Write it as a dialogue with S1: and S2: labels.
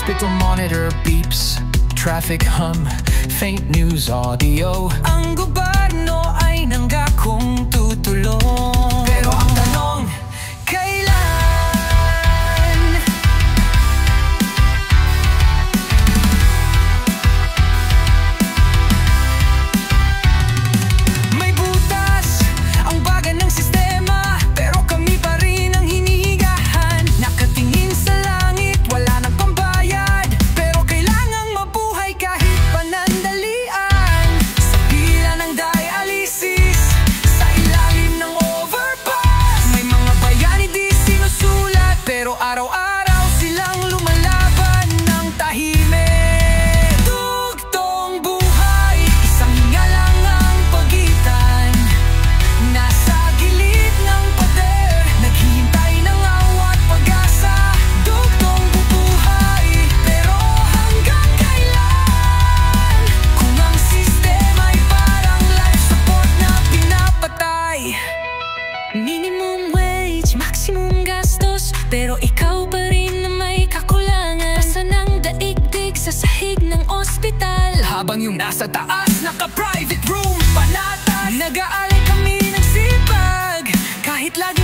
S1: Hospital monitor beeps, traffic hum, faint news audio.
S2: Ang gobyerno ay nanggakong tutulong, pero ang tanong, kailan? May butas ang baga ng sistema, pero kami pa rin ang hinihigahan. Nakatingin sa langit, wala nang pambayad, pero kailangang mabuhay kahit panandalian. Sa pila ng dialysis, sa ilalim ng overpass, may mga bayani di sinusulat, pero araw-araw silang lumalaban ng tahimik. Dugtong buhay, isang hinga lang ang pagitan. Nasa gilid ng pader, naghihintay ng awat pag-asa. Dugtong bubuhay, pero hanggang kailan? Kung ang sistema ay parang life support na pinapatay. Minimum wage, maximum gastos, pero ikaw pa rin na may kakulangan. Basta ng daigdig sa sahig ng ospital, habang yung nasa taas naka-private room panatag. Nag-aalay kami ng sipag, kahit lagi